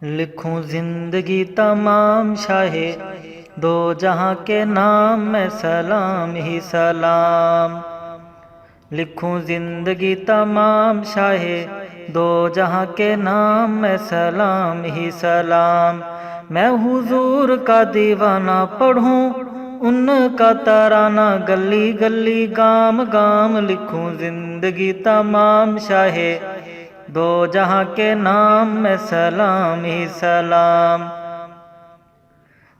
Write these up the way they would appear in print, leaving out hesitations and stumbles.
لکھوں زندگی تمام شاہ دو جہاں کے نام میں سلام ہی سلام. لکھوں زندگی تمام شاہ دو جہاں کے نام میں سلام ہی سلام. میں حضور کا دیوانہ پڑھوں ان کا ترانہ گلی گلی گام گام. لکھوں زندگی تمام شاہ دو جہاں کے نام میں سلام ہی سلام.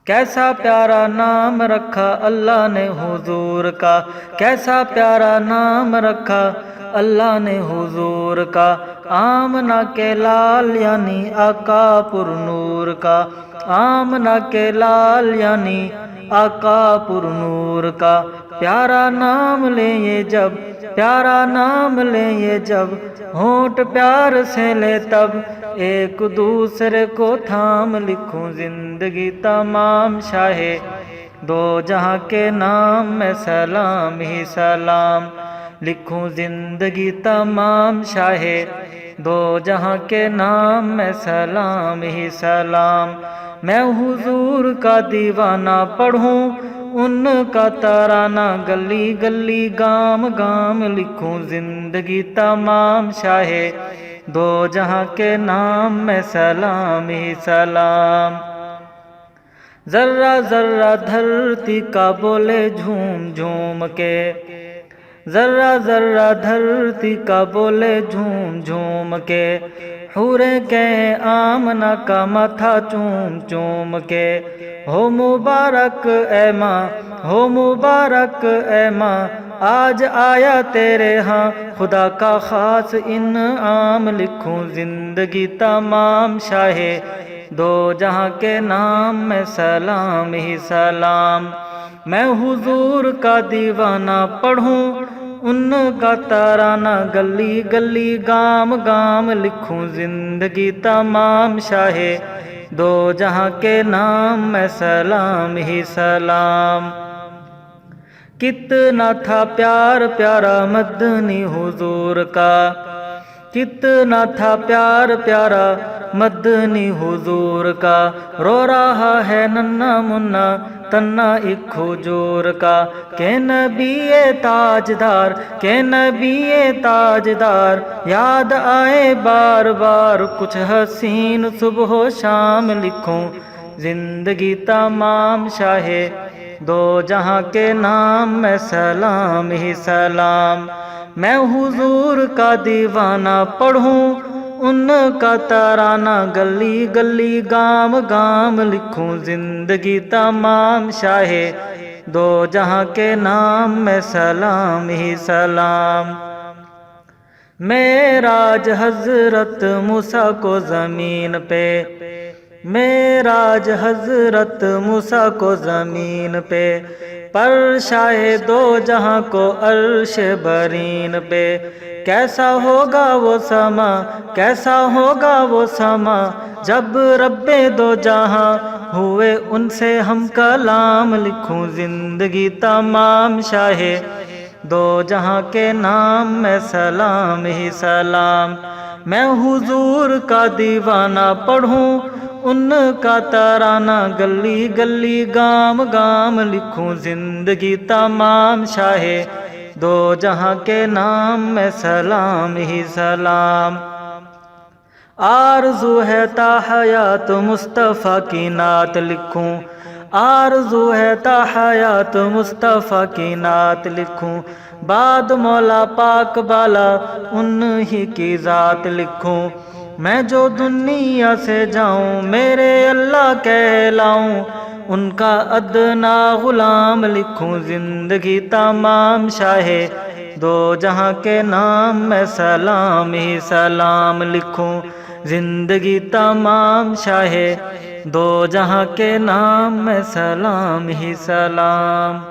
کیسا پیارا نام رکھا اللہ نے حضور کا، کیسا پیارا نام رکھا اللہ نے حضور کا. آمنہ کے لال یعنی آقا پر نور کا، آمنہ کے لال یعنی آقا پر نور کا. پیارا نام لیں یہ جب، پیارا نام لیں یہ جب، ہونٹ پیار سے لے تب ایک دوسرے کو تھام. لکھوں زندگی تمام شاہ دو جہاں کے نام میں سلام ہی سلام. لکھوں زندگی تمام شاہ دو جہاں کے نام میں سلام ہی سلام. میں حضور کا دیوانہ پڑھوں ان کا ترانہ گلی گلی گام گام. لکھوں زندگی تمام شاہ دو جہاں کے نام میں سلام ہی سلام. ذرہ ذرہ دھرتی کا بولے جھوم جھوم کے، ذرہ ذرہ دھرتی کا بولے جھوم جھوم کے. حوریں کہیں آمنہ کا ماتھا چوم چوم کے. ہو مبارک اے ماں، ہو مبارک اے ماں، آج آیا تیرے ہاں خدا کا خاص انعام. لکھوں زندگی تمام شاہ دو جہاں کے نام میں سلام ہی سلام. میں حضور کا دیوانہ پڑھوں ان کا ترانہ گلی گلی گام گام. لکھوں زندگی تمام شاہ دو جہاں کے نام میں سلام ہی سلام. کتنا تھا پیار پیارا مدنی حضور کا، کتنا تھا پیار پیارا مدنی حضور کا. رو رہا ہے ننھا منا تنہا ایک کھجور کا. کہ نبی تاجدار، کہ نبی تاجدار یاد آئے بار بار کچھ حسین صبح و شام. لکھوں زندگی تمام شاہ دو جہاں کے نام میں سلام ہی سلام. میں حضور کا دیوانہ پڑھوں ان کا ترانہ گلی گلی گام گام. لکھوں زندگی تمام شاہ دو جہاں کے نام میں سلام ہی سلام. معراج حضرت موسیٰ کو زمین پہ، معراج حضرت موسیٰ کو زمین پہ، پر شاہ دو جہاں کو عرش برین پہ. کیسا ہوگا وہ سما، کیسا ہوگا وہ سما جب رب دو جہاں ہوئے ان سے ہم کلام. لکھوں زندگی تمام شاہ دو جہاں کے نام میں سلام ہی سلام. میں حضور کا دیوانہ پڑھوں ان کا ترانہ گلی گلی گام گام. لکھوں زندگی تمام شاہ دو جہاں کے نام میں سلام ہی سلام. آرزو ہے تا حیات مصطفیٰ کی نعت لکھوں، آرزو ہے تا حیات مصطفیٰ کی نعت لکھوں. بعد مولا پاک بالا انہی کی ذات لکھوں. میں جو دنیا سے جاؤں میرے اللہ کہلاؤں ان کا ادنا غلام. لکھوں زندگی تمام شاہ دو جہاں کے نام میں سلام ہی سلام. لکھوں زندگی تمام شاہ دو جہاں کے نام میں سلام ہی سلام.